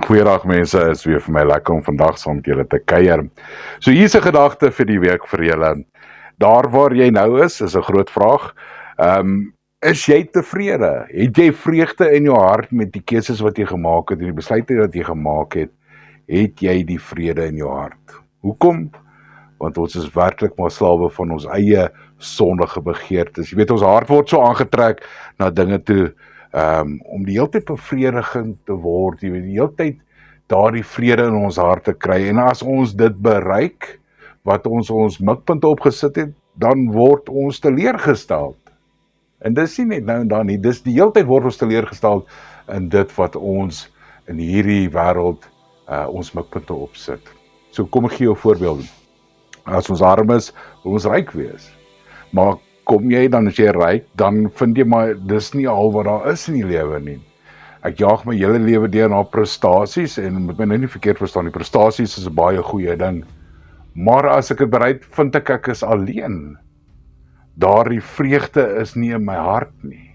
Goeiedag mense, is weer vir my lekker om vandag saam met julle te kuier. So hier is 'n gedagte vir die week vir julle. Daar waar jy nou is 'n groot vraag. Is jy tevrede? Het jy vreugde in jou hart met die keuses wat jy gemaak het en die besluite wat jy gemaak het? Het jy die vrede in jou hart? Hoekom? Want ons is werklik maar slawe van ons eie sondige begeertes. Jy weet, ons hart word so aangetrek na dinge toe, om die hele tyd bevredigend te word, jy weet, die hele tyd daardie vrede in ons hart te kry, en as ons dit bereik, wat ons mikpunte opgesit het, dan word ons teleurgestel. En dis nie net nou en dan nie, dis die hele tyd word ons teleurgestel in dit wat ons in hierdie wêreld ons mikpunte opsit. So kom ek gee jou 'n voorbeeld. As ons arm is, wil ons ryk wees. Maar kom jy dan, as jy ryk, dan vind jy maar, dis nie al wat daar is in die lewe nie. Ek jaag my hele lewe deur na prestasies, en moet my nou nie verkeerd verstaan, die prestasies is 'n baie goeie ding. Maar as ek dit bereik, vind ek is alleen. Daardie vreugde is nie in my hart nie.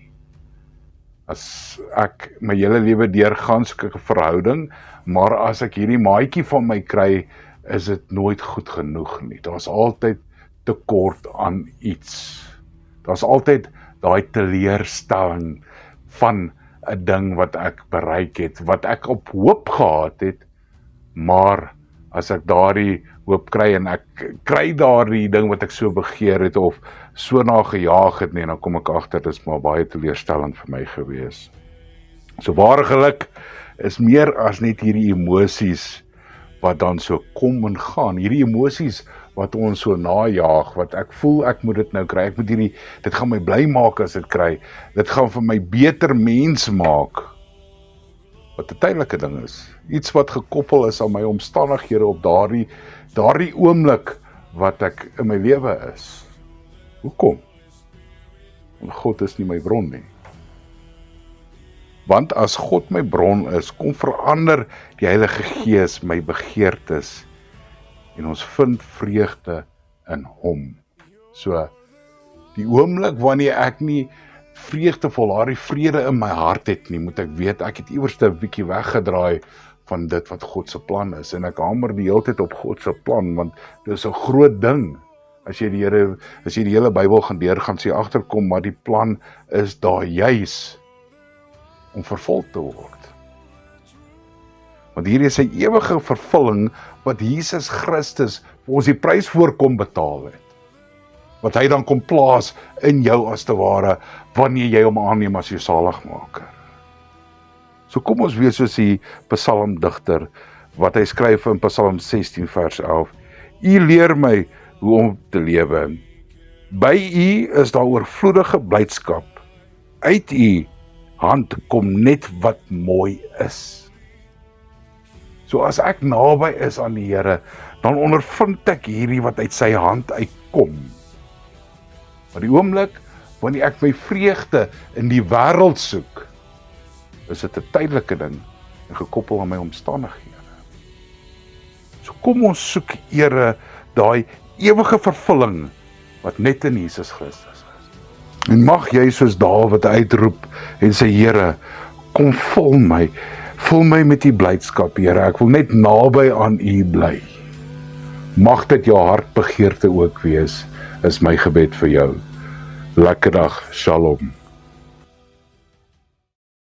As ek my hele lewe deurgaan, soek ek 'n verhouding, maar as ek hierdie maatjie van my kry, is dit nooit goed genoeg nie. Daar's altyd tekort aan iets. Daar's altyd daai teleurstelling van 'n ding wat ek bereik het, wat ek op hoop gehad het, maar as ek daardie hoop kry en ek kry daardie ding wat ek so begeer het of so na gejaag het, dan kom ek agter, dit is maar baie teleurstellend vir my gewees. So ware geluk is meer as net hierdie emosies wat dan so kom en gaan, hierdie emosies wat ons so najaag, wat ek voel ek moet dit nou kry, ek moet dit gaan my bly maak as dit kry, dit gaan vir my beter mens maak, wat 'n tydelike ding is, iets wat gekoppel is aan my omstandighede op daardie oomblik wat ek in my lewe is. Hoekom? Want God is nie my bron nie. Want as God my bron is, kom verander die Heilige Gees my begeertes, en ons vind vreugde in hom. So, die oomblik wanneer ek nie vreugdevol, daardie vrede in my hart het nie, moet ek weet, ek het iewers 'n bietjie weggedraai van dit wat God se plan is, en ek hamer die hele tyd op God se plan, want dit is 'n groot ding. As jy die hele Bybel gaan deurgaan, sê jy agterkom, maar die plan is daar juis om vervul te word. Want hier is 'n ewige vervulling wat Jesus Christus vir ons die prys voor kom betaal het. Wat hy dan kom plaas in jou as te ware, wanneer jy hom aanneem as jou saligmaker. So kom ons wees soos die psalmdigter, wat hy skryf in Psalm 16 vers 11. U leer my hoe om te lewe. By u is daar oorvloedige blydskap. Uit u hand kom net wat mooi is. So as ek naby is aan die Here, dan ondervind ek hierdie wat uit sy hand uitkom. Maar die oomblik, wanneer ek my vreugde in die wêreld soek, is dit 'n tydelike ding, en gekoppel aan my omstandighede. So kom ons soek Here, daai ewige vervulling, wat net in Jesus Christus is. En mag jy soos Dawid uitroep, en sê, Here, kom vul my met die blydskap, Here, ek wil net naby aan u bly. Mag dit jou hartbegeerte ook wees, is my gebed vir jou. Lekker dag, shalom.